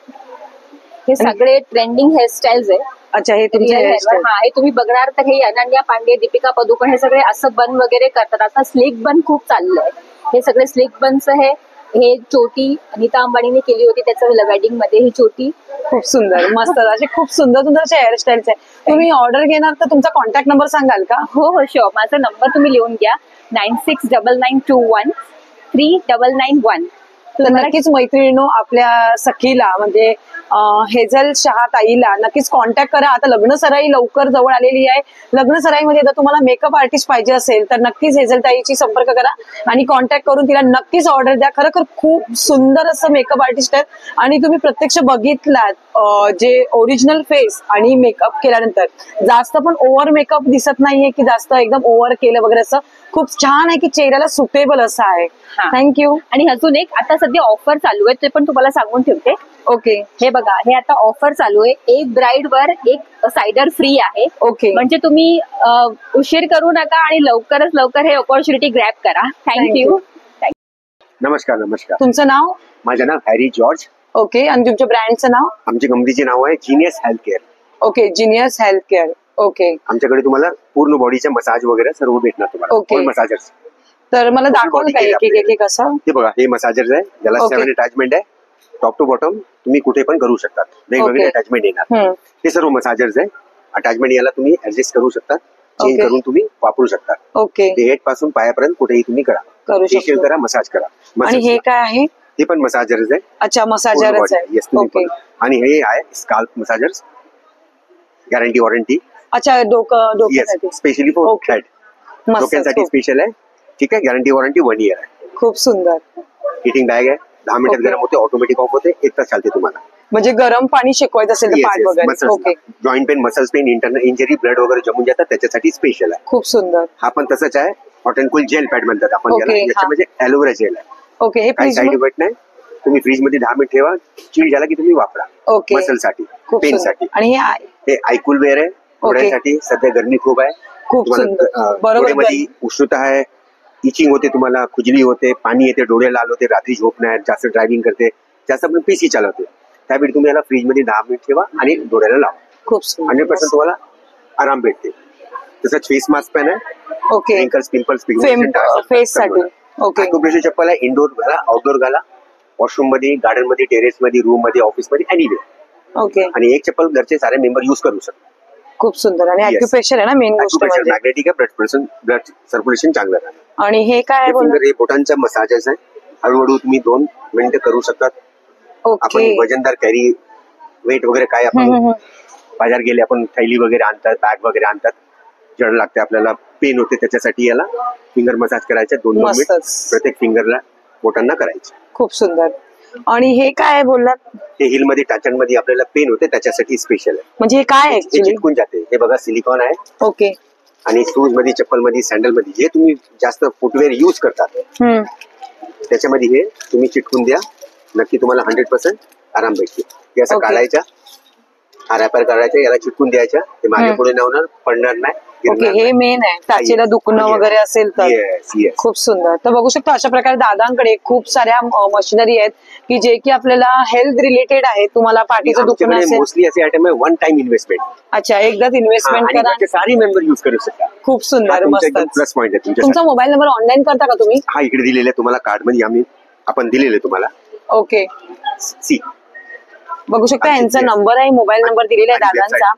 Speaker 1: हे सगळे ट्रेंडिंग हेअरस्टाईल्स आहे.
Speaker 2: अच्छा, हे तुमचे
Speaker 1: Real hair.
Speaker 2: hairstyle.
Speaker 1: हा, हे तुम्ही बघणार तर हे अनन्या पांडे, दीपिका पदुकोण हे सगळे असं बन वगैरे करतात. आता स्लिक बन खूप चाललंय. हे सगळे स्लिक बनचं आहे हे चोटी अनिता अंबानीने केली होती त्याच्या वेडिंग मध्ये ही चोटी.
Speaker 2: खूप सुंदर, मस्त असे खूप सुंदर सुंदर असे हेअरस्टाईल्स आहे. तुम्ही ऑर्डर घेणार तर तुमचा कॉन्टॅक्ट नंबर सांगाल का?
Speaker 1: हो हो शुअर. माझा नंबर तुम्ही लिहून घ्या 9699213991.
Speaker 2: तर नक्कीच मैत्रिणींनो, आपल्या सखीला म्हणजे हेझल शहा ताईला नक्कीच कॉन्टॅक्ट करा. आता लग्न सराई लवकर जवळ आलेली आहे. लग्न सराईमध्ये जर तुम्हाला मेकअप आर्टिस्ट पाहिजे असेल तर नक्कीच हेझल ताईची संपर्क करा आणि कॉन्टॅक्ट करून तिला नक्कीच ऑर्डर द्या. खरोखर खूप सुंदर असं मेकअप आर्टिस्ट आहे आणि तुम्ही प्रत्यक्ष बघितलात जे ओरिजिनल फेस आणि मेकअप केल्यानंतर जास्त पण ओव्हर मेकअप दिसत नाहीये की जास्त एकदम ओव्हर केलं वगैरे, असं खूप छान आहे की चेहऱ्याला सुटेबल असं आहे. थँक्यू.
Speaker 1: आणि अजून एक आता सध्या ऑफर चालू आहे ते पण तुम्हाला सांगून ठेवते.
Speaker 2: ओके.
Speaker 1: हे बघा, हे आता ऑफर चालू आहे. एक ब्राईड वर एक सायडर फ्री आहे.
Speaker 2: ओके.
Speaker 1: म्हणजे तुम्ही उशीर करू नका आणि लवकरच लवकर हे ऑपॉर्च्युनिटी ग्रॅब करा. थँक्यू.
Speaker 7: नमस्कार. नमस्कार.
Speaker 2: तुमचं नाव?
Speaker 7: माझं नाव हॅरी जॉर्ज.
Speaker 2: ओके. आणि तुमच्या ब्रँडचं नाव?
Speaker 7: आमच्या कंपनीचे नाव आहे genius health care.
Speaker 2: Okay, genius health care. Okay.
Speaker 7: आमच्याकडे तुम्हाला पूर्ण बॉडीचे मसाज वगैरे सर्व भेटणार तुम्हाला.
Speaker 2: ओके.
Speaker 7: मसाजर्स.
Speaker 2: तर मला दाखवलं का एक एक असं?
Speaker 7: हे बघा, हे मसाजर्स आहे, ज्याला
Speaker 2: ओके.
Speaker 7: 7 अटॅचमेंट आहे. टॉप टू बॉटम तुम्ही कुठे पण करू शकता. वेगवेगळे
Speaker 2: ओके.
Speaker 7: अटॅचमेंट येणार. हे सर्व मसाजर्स आहे. अटॅचमेंट याला तुम्ही ऍडजस्ट करू शकता, चेंज
Speaker 2: ओके.
Speaker 7: करून तुम्ही वापरू शकता.
Speaker 2: ओके.
Speaker 7: ते हेड पासून पायापर्यंत कुठेही तुम्ही करा,
Speaker 2: करू
Speaker 7: फेशियल
Speaker 2: शकतो.
Speaker 7: करा, मसाज करा.
Speaker 2: आणि हे काय आहे?
Speaker 7: हे पण मसाजर्स आहे.
Speaker 2: अच्छा, मसाजरच आहे.
Speaker 7: येस.
Speaker 2: ओके.
Speaker 7: आणि हे आहे स्काल्प मसाजर्स, गॅरंटी वॉरंटी.
Speaker 2: अच्छा, डोक्यासाठी
Speaker 7: स्पेशली फॉर
Speaker 2: ओके.
Speaker 7: हेड.
Speaker 2: मस्त.
Speaker 7: डोक्यांसाठी स्पेशल आहे. ठीक आहे. गॅरंटी वॉरंटी 1 year आहे.
Speaker 2: खूप सुंदर.
Speaker 7: हिटिंग बॅग आहे. 10 मिनिटात
Speaker 2: ओके.
Speaker 7: गरम होते, ऑटोमॅटिक ऑफ होते, 1 तास चालते तुम्हाला.
Speaker 2: म्हणजे गरम पाणी शिकवायचं असेल तर पाठ वगैरे. Okay.
Speaker 7: Joint pain, muscles pain, internal injury, blood वगैरे जमून जातात त्याच्यासाठी स्पेशल आहे.
Speaker 2: खूप सुंदर.
Speaker 7: हा पण तसंच आहे. Hot and cool gel pad म्हणतात आपण
Speaker 2: ओके,
Speaker 7: याला.
Speaker 2: हा.
Speaker 7: याच्यामध्ये ॲलोवेरा जेल आहे.
Speaker 2: ओके. हे
Speaker 7: काही
Speaker 2: फ्रीज
Speaker 7: साईड इफेक्ट नाही. तुम्ही फ्रीज मध्ये 10 मिनिट ठेवा, चिल झाला की तुम्ही वापरा.
Speaker 2: ओके.
Speaker 7: मसलसाठी,
Speaker 2: खूप
Speaker 7: पेन
Speaker 2: सुंदर.
Speaker 7: साठी.
Speaker 2: आणि हे आहे
Speaker 7: हे आयकूल वेअर आहे. डोळ्यांसाठी सध्या गरमी खूप आहे.
Speaker 2: खूप सुंदर. बरोबर.
Speaker 7: डोळ्यामध्ये उष्णता आहे, इचिंग होते, तुम्हाला खुजली होते, पाणी येते, डोळे लाल होते, रात्री झोप नाही, जास्त ड्रायव्हिंग करते, जास्त आपण पीसी चालवते, त्यावेळी तुम्ही याला फ्रीज मध्ये 10 मिनिट ठेवा आणि डोळ्याला लावा.
Speaker 2: खूप सुंदर.
Speaker 7: 100% तुम्हाला आराम भेटते. तसंच फेस मास्क पण आहे.
Speaker 2: ओके.
Speaker 7: रिंकल्स, पिंपल्स,
Speaker 2: फेस साठी. ओके.
Speaker 7: ऑक्युपेशन चप्पल आहे. इंडोर घाला, आउटडोर घाला, वॉशरूम मध्ये, गार्डन मध्ये, टेरेस मध्ये, रूम मध्ये, ऑफिस मध्ये, एनीवे.
Speaker 2: ओके.
Speaker 7: आणि एक चप्पल घरचे सारे मेंबर युज करू शकतात.
Speaker 2: खूप सुंदर. आणि
Speaker 7: Yes.
Speaker 2: ॲक्युप्रेशर आहे ना मेन गोष्ट म्हणजे.
Speaker 7: मॅग्नेटिक आहे, ब्लड सर्क्युलेशन चांगलं राहतं.
Speaker 2: आणि हे काय आहे बोला?
Speaker 7: हे बोटांचा मसाजेस आहे. हळूहळू तुम्ही 2 मिनिटं करू शकतात.
Speaker 2: ओके.
Speaker 7: आपण वजनदार कॅरी, वेट वगैरे काय आपण बाजार गेले, आपण थैली वगैरे आणतात, बॅग वगैरे आणतात, जड लागते आपल्याला, पेन होते, त्याच्यासाठी याला फिंगर मसाज करायचे 2 मिनिट प्रत्येक फिंगरला, बोटांना करायचे.
Speaker 2: खूप सुंदर. आणि हे काय आहे बोललात?
Speaker 7: हे हिल मध्ये, टाचांमध्ये आपल्याला पेन होते त्याच्यासाठी स्पेशल आहे.
Speaker 2: म्हणजे हे काय
Speaker 7: हे
Speaker 2: ऍक्च्युली?
Speaker 7: चिटकून जाते. हे बघा, सिलिकॉन आहे.
Speaker 2: ओके.
Speaker 7: आणि शूज मध्ये, चप्पल मध्ये, सँडल मध्ये जे तुम्ही जास्त फुटवेअर युज करतात त्याच्यामध्ये हे तुम्ही चिटकून द्या, नक्की तुम्हाला 100% आराम भेटते. हे असं
Speaker 2: ओके.
Speaker 7: काढायचा, हा रॅपर काढायचा, याला चिटकून द्यायचा, ते मागे पुढे नाही होणार, पडणार नाही,
Speaker 2: ओके.
Speaker 7: गिरणार
Speaker 2: हे
Speaker 7: नाही.
Speaker 2: मेन आहे, टाचेला दुखणं
Speaker 7: Yes.
Speaker 2: वगैरे असेल तर.
Speaker 7: Yes, yes.
Speaker 2: खूप सुंदर. तर बघू शकतो अशा प्रकारे दादांकडे खूप साऱ्या मशिनरी आहेत की जे की आपल्याला हेल्थ रिलेटेड आहे. तुम्हाला पाठीचं दुखणं
Speaker 7: आमच्याकडे
Speaker 2: असेल.
Speaker 7: मोस्टली असे आयटम आहे 1 टाइम इन्व्हेस्टमेंट.
Speaker 2: अच्छा, एकदाच इन्व्हेस्टमेंट करा.
Speaker 7: आणि सारे मेंबर युज करू शकता.
Speaker 2: खूप सुंदर, मस्त.
Speaker 7: प्लस पॉईंट आहे
Speaker 2: तुमचा
Speaker 7: तुमच्या.
Speaker 2: मोबाईल नंबर ऑनलाईन करता का तुम्ही?
Speaker 7: हा इकडे दिलेला आहे तुम्हाला, कार्ड मध्ये आपण दिलेले तुम्हाला.
Speaker 2: ओके.
Speaker 7: सी
Speaker 2: बघू शकता
Speaker 7: आणि
Speaker 2: यांचा
Speaker 7: yes.
Speaker 2: नंबर आहे, मोबाईल नंबर दिलेला आहे
Speaker 7: आणि
Speaker 2: दादांचा.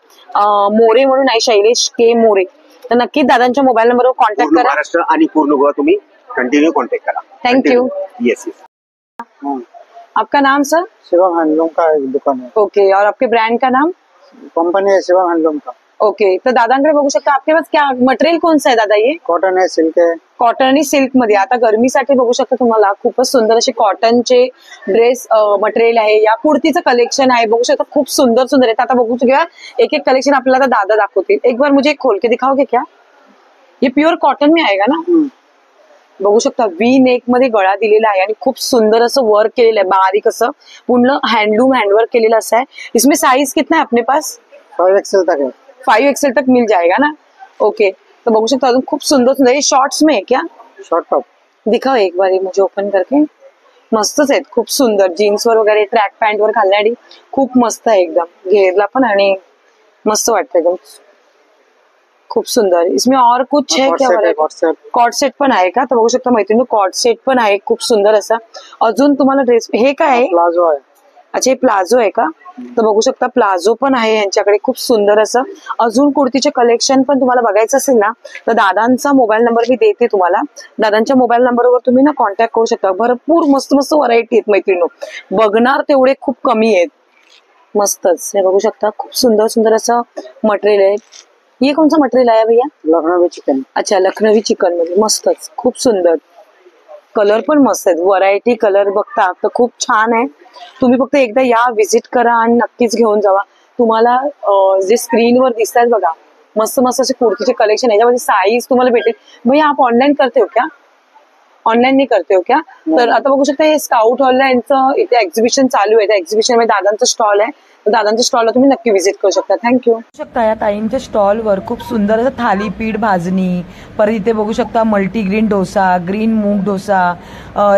Speaker 2: मोरे म्हणून आहे, शैलेश के मोरे. तर नक्कीच दादांच्या मोबाईल नंबरवर कॉन्टॅक्ट
Speaker 7: पूर्ण
Speaker 2: करा.
Speaker 7: महाराष्ट्र आणि पूर्ण गोवा तुम्ही कंटिन्यू कॉन्टॅक्ट करा.
Speaker 2: Thank you.
Speaker 7: Yes yes.
Speaker 2: आपका नाम सर?
Speaker 8: शिवम हैंडलूम का एक दुकान है,
Speaker 2: ओके. और आपके ब्रांड का नाम?
Speaker 8: कंपनी है शिवम हैंडलूम का.
Speaker 2: ओके. तर दादांकडे बघू शकता. आपके पास क्या मटेरियल कोणचं आहे दादा? ये
Speaker 8: कॉटन है, सिल्क है.
Speaker 2: कॉटन आणि सिल्क मध्ये. आता गरमीसाठी बघू शकता तुम्हाला खूपच सुंदर असे कॉटनचे ड्रेस मटेरियल आहे. या कुर्तीचं कलेक्शन आहे, बघू शकता खूप सुंदर सुंदर आहे. आता बघू शकता एक एक कलेक्शन आपल्याला दादा दाखवतील. एक बार मुझे खोल के दिखाओगे क्या? ये प्युअर कॉटन में आएगा ना? बघू शकता वी नेक मध्ये गळा दिलेला आहे आणि खूप सुंदर असं वर्क केलेलं आहे, बारीक असं पूर्ण हँडलूम हँडवर्क केलेलं असं आहे. इसमें साइज कितना है अपने पास?
Speaker 8: 5 XL तक है.
Speaker 2: 5 XL तक मिल जाएगा ना? ओके. तो बघू शकता अजून खूप सुंदर सुंदर. ये शॉर्ट्स में है क्या?
Speaker 8: Short top.
Speaker 2: दिखाओ एक बार मुझे ओपन करके. मस्तच आहेत, खूप सुंदर. जीन्सवर वगैरे, ट्रॅक पॅन्ट वर घालण्यासाठी खूप मस्त आहे एकदम. घेरला पण आणि मस्त वाटतं एकदम. खूप सुंदर. इसमें और कुछ है क्या? कॉर्ड सेट पण आहे का? तर बघू शकता मैत्रिणी, कॉर्ड सेट पण आहे खूप सुंदर असा. अजून तुम्हाला ड्रेस हे काय आहे?
Speaker 8: प्लाझो आहे.
Speaker 2: अच्छा, हे प्लाझो आहे का? तर बघू शकता प्लाझो पण आहे यांच्याकडे खूप सुंदर असं. अजून कुर्तीचे कलेक्शन पण तुम्हाला बघायचं असेल ना तर दादांचा मोबाईल नंबर मी देते तुम्हाला. दादांच्या मोबाईल नंबरवर तुम्ही ना कॉन्टॅक्ट करू शकता. भरपूर मस्त मस्त व्हरायटी आहेत मैत्रिणी, बघणार तेवढे खूप कमी आहेत. मस्तच. हे बघू शकता खूप सुंदर सुंदर असं मटेरियल आहे. ये कौन सा मटेरियल आहे भैया?
Speaker 8: लखनवी चिकन.
Speaker 2: अच्छा, लखनवी चिकन मध्ये मस्तच, खूप सुंदर. कलर पण मस्त आहेत, व्हरायटी कलर बघता तर खूप छान आहे. तुम्ही फक्त एकदा या, विजिट करा आणि नक्कीच घेऊन जावा. तुम्हाला जे स्क्रीनवर दिसतात बघा मस्त मस्त असे कुर्तीचे कलेक्शन, याच्यामध्ये साईज तुम्हाला भेटेल. भैया आप ऑनलाईन करते हो क्या? ऑनलाईन नाही करते हो क्या? तर आता बघू शकता हे स्काउट हॉलला यांचं इथे एक्झिबिशन चालू आहे. त्या एक्झिबिशन मध्ये दादांचं स्टॉल आहे. तर दादांच्या स्टॉलला तुम्ही नक्की व्हिजिट करू शकता. थँक्यू.
Speaker 9: शकता या ताईंच्या स्टॉलवर खूप सुंदर असं थालीपीठ भाजणी, परत इथे बघू शकता मल्टीग्रीन डोसा, ग्रीन मूग डोसा,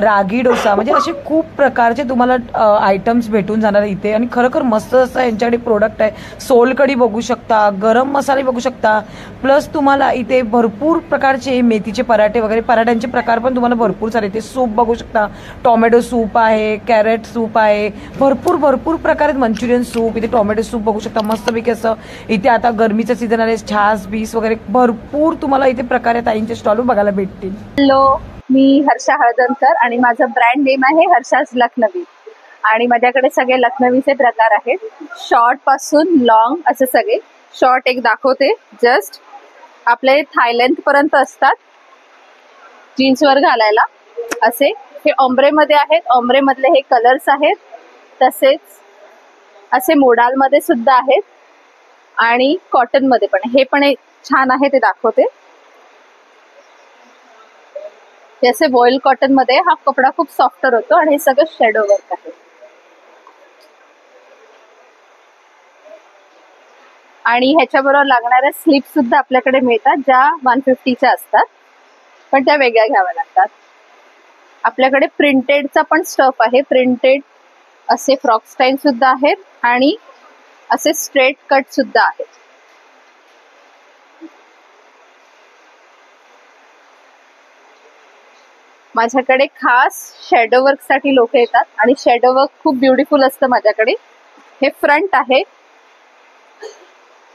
Speaker 9: रागी डोसा, म्हणजे असे खूप प्रकारचे तुम्हाला आयटम्स भेटून जाणार इथे. आणि खरोखर मस्त असं यांच्याकडे प्रोडक्ट आहे. सोलकढी बघू शकता, गरम मसाले बघू शकता, प्लस तुम्हाला इथे भरपूर प्रकारचे मेथीचे पराठे वगैरे, पराठ्यांचे प्रकार पण तुम्हाला भरपूर सारे. इथे सूप बघू शकता, टोमॅटो सूप आहे, कॅरेट सूप आहे, भरपूर भरपूर प्रकार आहेत. मंचुरियन सूप, इथे टोमॅटो सूप बघू शकता मस्तपैकी असं. इथे आता गरमीचं सीझन आहे, छास बीस वगैरे भरपूर तुम्हाला इथे प्रकारे ताईंच्या स्टॉलवर बघायला भेटतील.
Speaker 1: हॅलो, मी हर्षा हळदणकर आणि माझं ब्रँड नेम आहे हर्षाज लखनवी. आणि माझ्याकडे सगळे लखनवीचे प्रकार आहेत, शॉर्ट पासून लॉंग असे सगळे. शॉर्ट एक दाखवते, जस्ट आपले थाय लेंथ पर्यंत असतात, जीन्सवर घालायला असे. हे ऑम्ब्रे मध्ये आहेत, ऑम्ब्रे मधले हे कलर्स आहेत. तसेच असे मोडाल मध्ये सुद्धा आहेत आणि कॉटन मध्ये पण. हे पण एक छान आहे, ते दाखवते. जसे वॉइल कॉटन मध्ये हा कपडा खूप सॉफ्टर होतो आणि हे सगळं शेडो वर्क आहे. आणि ह्याच्याबरोबर लागणाऱ्या स्लीप सुद्धा आपल्याकडे मिळतात, ज्या 150च्या असतात, पण त्या वेगळ्या घ्याव्या लागतात. आपल्याकडे प्रिंटेडचा पण स्टफ आहे. प्रिंटेड असे फ्रॉक स्टाईल सुद्धा आहेत आणि असे स्ट्रेट कट सुद्धा आहेत. माझ्याकडे खास शॅडो वर्क साठी लोक येतात आणि शॅडो वर्क खूप ब्युटिफुल असतं माझ्याकडे. हे फ्रंट आहे,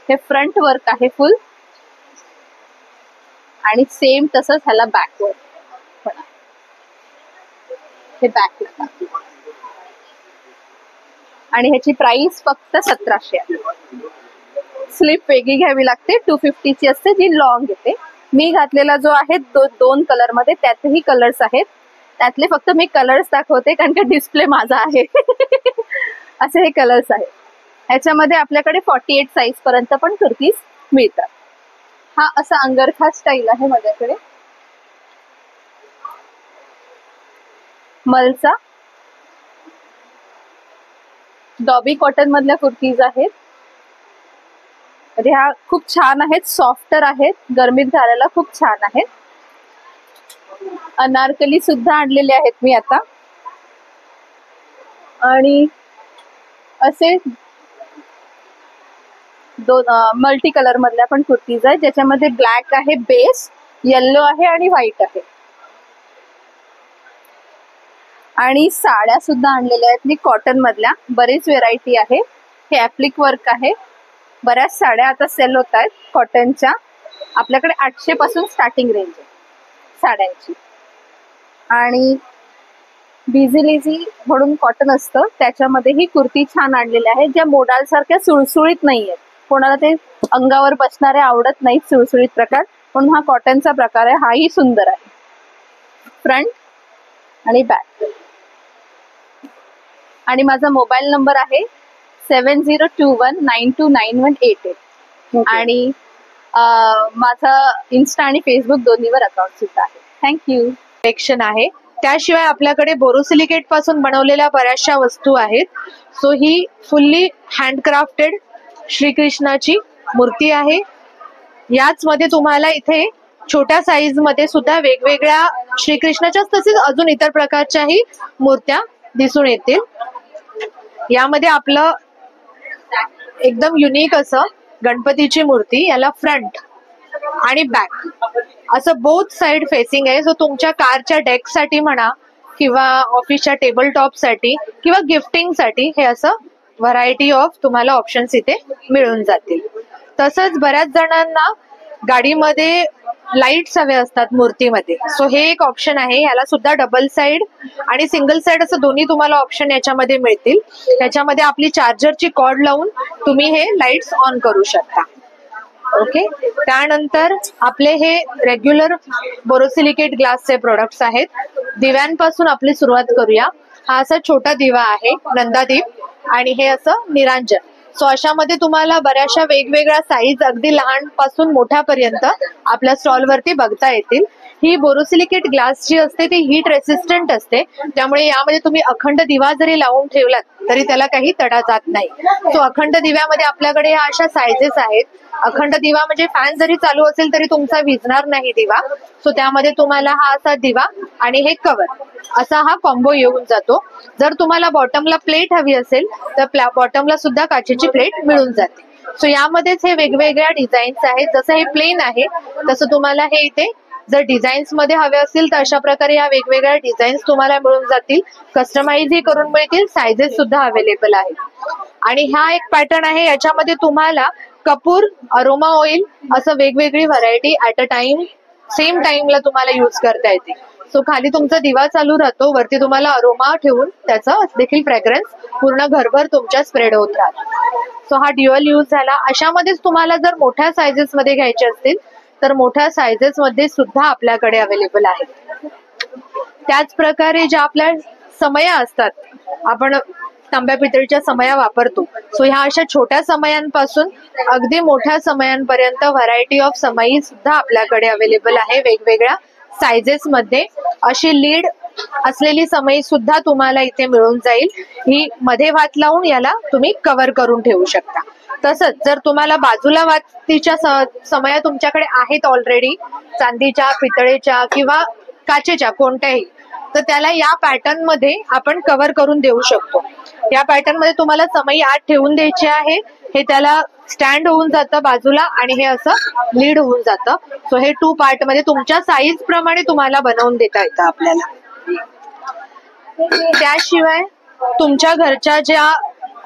Speaker 1: हे फ्रंट वर्क आहे फुल, आणि सेम तसंच ह्याला बॅक वर्क पण आहे. हे बॅक आणि ह्याची प्राइस फक्त 1700 आहे. स्लीप वेगळी घ्यावी लागते, 250ची असते, जी लॉंग येते. मी घातलेला जो आहे दोन कलर मध्ये, त्यातही कलर्स आहेत. त्यातले फक्त मी कलर्स दाखवते कारण का डिस्प्ले माझा आहे. असे हे कलर्स आहेत. ह्याच्यामध्ये आपल्याकडे 48 साईज पर्यंत पण कुर्तीज मिळतात. हा असा अंगरखा स्टाईल आहे माझ्याकडे, मलचा. डॉबी कॉटन मधल्या कुर्तीज आहेत. ह्या खूप छान आहेत, सॉफ्टर आहेत, गरमीत घालायला खूप छान आहेत. अनारकली सुद्धा आणलेले आहेत मी आता. आणि असे दोन मल्टी कलर मधल्या पण कुर्तीज आहेत, ज्याच्यामध्ये ब्लॅक आहे बेस, येल्लो आहे आणि व्हाईट आहे. आणि साड्या सुद्धा आणलेल्या आहेत मी कॉटन मधल्या, बरीच व्हेरायटी आहे. हे ऍप्लिक वर्क आहे. बऱ्याच साड्या आता सेल होत आहेत कॉटनच्या. आपल्याकडे 800 पासून स्टार्टिंग रेंज आहे साड्यांची. आणि बिझिलीजी म्हणून कॉटन असतं, त्याच्यामध्ये ही कुर्ती छान आणलेल्या आहेत, ज्या मोडाल सारख्या सुळसुळीत नाहीयेत. कोणाला ते अंगावर बसणारे आवडत नाहीत सुळसुळीत प्रकार, म्हणून हा कॉटनचा प्रकार आहे. हाही सुंदर आहे, फ्रंट आणि बॅक. आणि माझा मोबाईल नंबर आहे 7021929188. आणि माझा इन्स्टा आणि फेसबुक दोन्हीवर अकाउंट सुद्धा आहे. थँक्यू.
Speaker 10: कलेक्शन आहे. त्याशिवाय आपल्याकडे बोरोसिलिकेट पासून बनवलेल्या बऱ्याचशा वस्तू आहेत. सो ही फुल्ली हँडक्राफ्टेड श्रीकृष्णाची मूर्ती आहे. याच मध्ये तुम्हाला इथे छोट्या साईज मध्ये सुद्धा वेगवेगळ्या श्रीकृष्णाच्याच तसेच अजून इतर प्रकारच्याही मूर्त्या दिसून येतील. यामध्ये आपलं एकदम युनिक असं गणपतीची मूर्ती, याला फ्रंट आणि बॅक असं बोथ साइड फेसिंग आहे. सो तुमच्या कारच्या डेकसाठी म्हणा किंवा ऑफिसच्या टेबल टॉप साठी किंवा गिफ्टिंग साठी हे असं व्हरायटी ऑफ तुम्हाला ऑप्शन्स इथे मिळून जातील. तसंच बऱ्याच जणांना गाडीमध्ये लाईट्स हवे असतात मूर्तीमध्ये. सो हे एक ऑप्शन आहे. याला सुद्धा डबल साइड आणि सिंगल साइड असं दोन्ही तुम्हाला ऑप्शन याच्यामध्ये मिळतील. त्याच्यामध्ये आपली चार्जरची कॉर्ड लावून तुम्ही हे लाईट्स ऑन करू शकता. ओके. त्यानंतर आपले हे रेग्युलर बोरोसिलिकेट ग्लासचे प्रोडक्ट्स आहेत. दिव्यांपासून आपली सुरुवात करूया. हा असा छोटा दिवा आहे नंदादीप आणि हे असं निरांजन. सो अशामध्ये तुम्हाला बऱ्याचशा वेगवेगळ्या साईज अगदी लहान पासून मोठ्यापर्यंत आपल्या स्टॉलवरती बघता येतील. ही बोरोसिलिकेट ग्लास जी असते ती हीट रेसिस्टंट असते, त्यामुळे यामध्ये तुम्ही अखंड दिवा जरी लावून ठेवलात तरी त्याला काही तडा जात नाही. सो अखंड दिव्यामध्ये आपल्याकडे ह्या अशा साईजेस आहेत. अखंड दिवा म्हणजे फॅन जरी चालू असेल तरी तुमचा विझणार नाही दिवा. सो त्यामध्ये तुम्हाला हा असा दिवा आणि हे कव्हर असा हा कॉम्बो येऊन जातो. जर तुम्हाला बॉटमला प्लेट हवी असेल तर बॉटमला सुद्धा काचेची प्लेट मिळून जाते. सो यामध्येच हे वेगवेगळ्या डिझाईन्स आहेत. जसं हे प्लेन आहे तसं तुम्हाला हे इथे जर डिझाईन्स मध्ये हवे असतील तर अशा प्रकारे या वेगवेगळ्या डिझाईन्स तुम्हाला मिळून जातील. कस्टमाइज ही करून मिळतील. सायझेस सुद्धा अवेलेबल आहेत. आणि हा एक पॅटर्न आहे. याच्यामध्ये तुम्हाला कपूर, अरोमा ऑइल असं वेगवेगळी variety at a time same टाइमला तुम्हाला युज करता येते. सो खाली तुमचा दिवा चालू राहतो, वरती तुम्हाला अरोमा ठेवून त्याचा देखील फ्रेग्रन्स पूर्ण घरभर तुमच्या स्प्रेड होत राहतो. सो हा ड्युअल यूज झाला. अशामध्येच तुम्हाला जर मोठ्या सायझेस मध्ये घ्यायचे असतील तर मोठ्या सायझेस मध्ये सुद्धा आपल्याकडे अवेलेबल आहेत. त्याच प्रकारे ज्या आपल्या समया असतात, आपण तांब्या पितळीच्या समया वापरतो. सो ह्या अशा छोट्या समयांपासून अगदी मोठ्या समयांपर्यंत व्हरायटी ऑफ समई सुद्धा आपल्याकडे अवेलेबल आहे वेगवेगळ्या सायझेस मध्ये. अशी लीड असलेली समई सुद्धा तुम्हाला इथे मिळून जाईल. ही मध्ये वात लावून याला तुम्ही कव्हर करून ठेवू शकता. तसंच जर तुम्हाला बाजूला वातीच्या समया तुमच्याकडे आहेत ऑलरेडी, चांदीच्या, पितळेच्या किंवा काचेच्या कोणत्याही, तर त्याला या पॅटर्न मध्ये आपण कव्हर करून देऊ शकतो. या पॅटर्न मध्ये तुम्हाला समई आत ठेवून द्यायची आहे. हे त्याला स्टँड होऊन जातं बाजूला आणि हे असं लीड होऊन जातं. सो हे 2 पार्ट मध्ये तुमच्या साईज प्रमाणे तुम्हाला बनवून देता येतं आपल्याला. त्याशिवाय तुमच्या घरच्या ज्या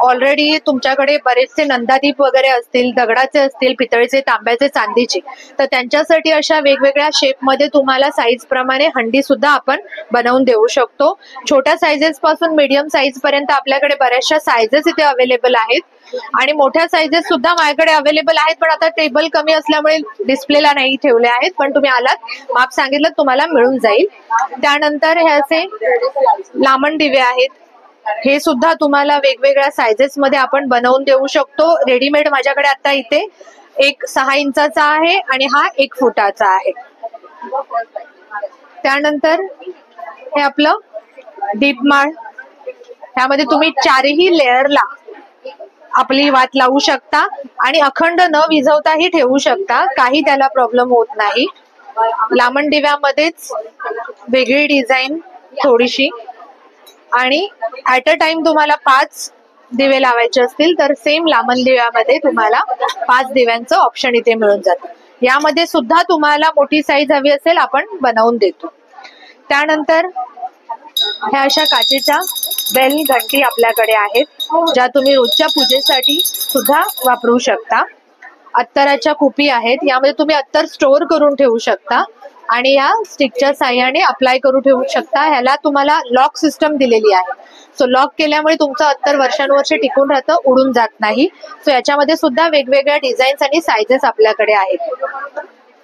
Speaker 10: ऑलरेडी तुमच्याकडे बरेचसे नंदादीप वगैरे असतील, दगडाचे असतील, पितळेचे, तांब्याचे, चांदीचे, तर त्यांच्यासाठी अशा वेगवेगळ्या शेपमध्ये तुम्हाला साईज प्रमाणे हंडी सुद्धा आपण बनवून देऊ शकतो. छोट्या साईजेस पासून मीडियम साईज पर्यंत आपल्याकडे बऱ्याचशा साईजेस इथे अवेलेबल आहेत आणि मोठ्या साईजेस सुद्धा माझ्याकडे अवेलेबल आहेत, पण आता टेबल कमी असल्यामुळे डिस्प्लेला नाही ठेवले आहेत. पण तुम्ही आलात, माप सांगितलं, तुम्हाला मिळून जाईल. त्यानंतर हे असे लामण दिवे आहेत. हे सुद्धा तुम्हाला वेगवेगळ्या सायझेस मध्ये आपण बनवून देऊ शकतो. रेडीमेड माझ्याकडे आता इथे एक 6 इंचाचा आहे आणि हा 1 फुटाचा आहे. त्यानंतर हे आपलं दीपमाळ. ह्यामध्ये तुम्ही 4ही लेअरला आपली वात लावू शकता आणि अखंड न विझवताही ठेवू शकता. काही त्याला प्रॉब्लेम होत नाही. लामण दिव्यामध्येच वेगळी डिझाईन थोडीशी आणि ऍट अ टाइम तुम्हाला 5 दिवे लावायचे असतील तर सेम लामण दिव्यामध्ये तुम्हाला 5 दिव्यांचं ऑप्शन इथे मिळून जातं. यामध्ये सुद्धा तुम्हाला मोठी साईज हवी असेल आपण बनवून देतो. त्यानंतर ह्या अशा काचेच्या बेल घंटी आपल्याकडे आहेत ज्या तुम्ही रोजच्या पूजेसाठी सुद्धा वापरू शकता. अत्तराच्या कुपी आहेत. यामध्ये तुम्ही अत्तर स्टोअर करून ठेवू शकता आणि या स्टिकच्या साह्याने अप्लाय करून ठेवू शकता. ह्याला तुम्हाला लॉक सिस्टम दिलेली आहे. सो लॉक केल्यामुळे तुमचं अत्तर वर्षानुवर्षे टिकून राहतं, उडून जात नाही. सो याच्यामध्ये सुद्धा वेगवेगळ्या डिझाईन्स आणि सायझेस आपल्याकडे आहेत.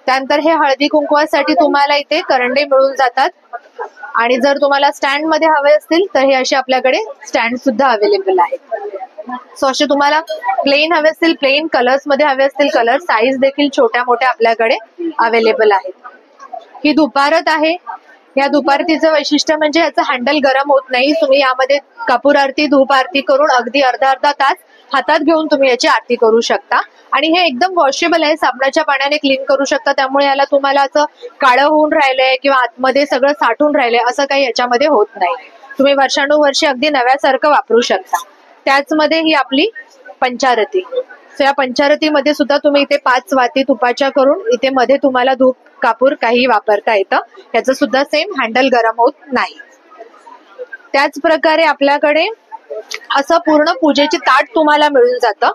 Speaker 10: त्यानंतर हे हळदी कुंकवासाठी तुम्हाला इथे करंडे मिळून जातात आणि जर तुम्हाला स्टँड मध्ये हवे असतील तर हे असे आपल्याकडे स्टँड सुद्धा अवेलेबल आहेत. सो असे तुम्हाला प्लेन हवे असतील प्लेन, कलर्स मध्ये हवे असतील कलर, साईज देखील छोट्या मोठ्या आपल्याकडे अवेलेबल आहेत. ही धुपारत आहे. या धुपारतीचं वैशिष्ट्य म्हणजे याचं हँडल गरम होत नाही. तुम्ही यामध्ये कपूर आरती, धूप आरती करून अगदी अर्धा तास हातात घेऊन तुम्ही याची आरती करू शकता. आणि हे एकदम वॉशेबल आहे. साबणाच्या पाण्याने क्लीन करू शकता. त्यामुळे याला तुम्हाला असं काळं होऊन राहिलंय किंवा आतमध्ये सगळं साठून राहिलंय असं काही याच्यामध्ये होत नाही. तुम्ही वर्षानुवर्षी अगदी नव्यासारखं वापरू शकता. त्याचमध्ये ही आपली पंचारती. सो या पंचारतीमध्ये सुद्धा तुम्ही इथे 5 वाती तुपाच्या करून इथे मध्ये तुम्हाला धूप कापूर काही वापरता येतं. याचं सुद्धा सेम हँडल गरम होत नाही. त्याच प्रकारे आपल्याकडे असं पूर्ण पूजेची ताट तुम्हाला मिळून जातं.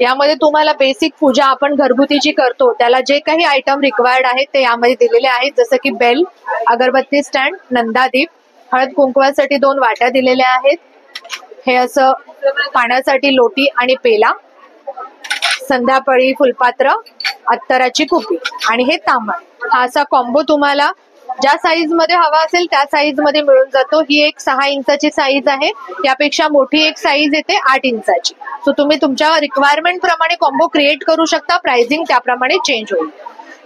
Speaker 10: यामध्ये तुम्हाला बेसिक पूजा आपण घरगुतीची करतो त्याला जे काही आयटम रिक्वायर्ड आहेत ते यामध्ये दिलेले आहेत. जसं की बेल, अगरबत्ती स्टँड, नंदादीप, हळद कुंकवासाठी 2 वाट्या दिलेल्या आहेत. हे असं पाण्यासाठी लोटी आणि पेला, संध्याकाळी फुलपात्र, अत्तराची कुपी आणि हे तांबण. हा असा कॉम्बो तुम्हाला ज्या साईज मध्ये हवा असेल त्या साईज मध्ये मिळून जातो. ही एक 6 इंचाची साईज आहे. यापेक्षा मोठी एक साईज येते 8 इंचाची. सो तुम्ही तुमच्या रिक्वायरमेंट प्रमाणे कॉम्बो क्रिएट करू शकता. प्राइसिंग त्याप्रमाणे चेंज होईल.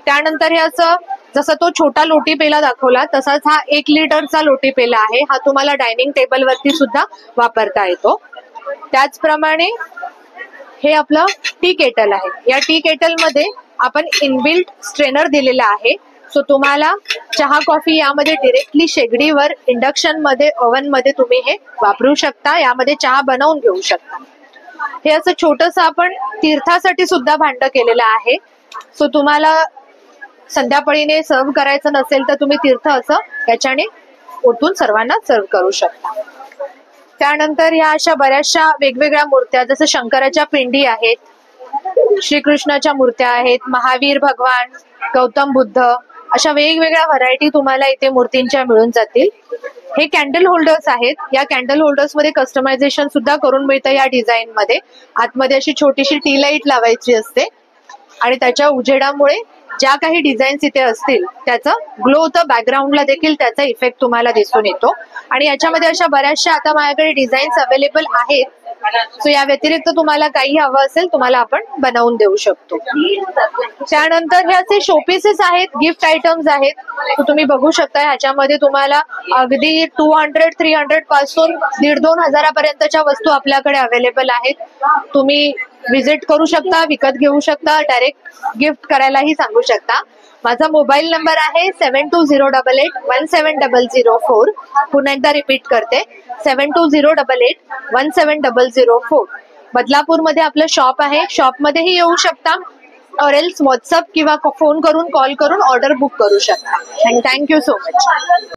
Speaker 10: त्यानंतर हे असं जसं तो छोटा लोटी पेला दाखवला तसाच हा 1 लिटरचा लोटी पेला आहे. हा तुम्हाला डायनिंग टेबल वरती सुद्धा वापरता येतो. त्याचप्रमाणे हे आपलं टी केटल आहे. या टी केटल मध्ये आपण इनबिल्ट स्ट्रेनर दिलेला आहे. सो तुम्हाला चहा कॉफी यामध्ये डिरेक्टली शेगडीवर, इंडक्शन मध्ये, ओव्हन मध्ये तुम्ही हे वापरू शकता. यामध्ये चहा बनवून घेऊ शकता. हे असं छोटस आपण तीर्थासाठी सुद्धा भांड केलेलं आहे. सो तुम्हाला संध्याकाळीने सर्व करायचं नसेल तर तुम्ही तीर्थ असं याच्याने ओतून सर्वांना सर्व करू शकता. त्यानंतर ह्या अशा बऱ्याचशा वेगवेगळ्या मूर्त्या, जसं शंकराच्या पिंडी आहेत, श्रीकृष्णाच्या मूर्त्या आहेत, महावीर भगवान, गौतम बुद्ध, अशा वेगवेगळ्या व्हरायटी तुम्हाला इथे मूर्तींच्या मिळून जातील. हे कॅन्डल होल्डर्स आहेत. या कॅन्डल होल्डर्स मध्ये कस्टमायझेशन सुद्धा करून मिळतं. या डिझाईन मध्ये आतमध्ये अशी छोटीशी टी लाईट लावायची असते आणि त्याच्या उजेडामुळे ज्या काही डिझाईन्स इथे असतील त्याचं ग्लो होतं. बॅकग्राऊंडला देखील त्याचा इफेक्ट तुम्हाला दिसून येतो. आणि याच्यामध्ये अशा बऱ्याचशा आता माझ्याकडे डिझाईन्स अवेलेबल आहेत. सो या व्यतिरिक्त तुम्हाला काही हवं असेल तुम्हाला आपण बनवून देऊ शकतो. त्यानंतर हे असे शोपीसेस आहेत, गिफ्ट आयटम्स आहेत. तो तुम्ही बघू शकता. ह्याच्यामध्ये तुम्हाला अगदी 200-300 पासून 1,500-2 हजारापर्यंतच्या वस्तू आपल्याकडे अवेलेबल आहेत. तुम्ही विजिट करू शकता, विकत घेऊ शकता, डायरेक्ट गिफ्ट करायलाही सांगू शकता. माझा मोबाईल नंबर आहे 7208817004. पुन्हा एकदा रिपीट करते, 7208817004. बदलापूरमध्ये आपलं शॉप आहे. शॉपमध्येही येऊ शकता और एल्स व्हॉट्सअप किंवा फोन करून, कॉल करून ऑर्डर बुक करू शकता. Thank you so much.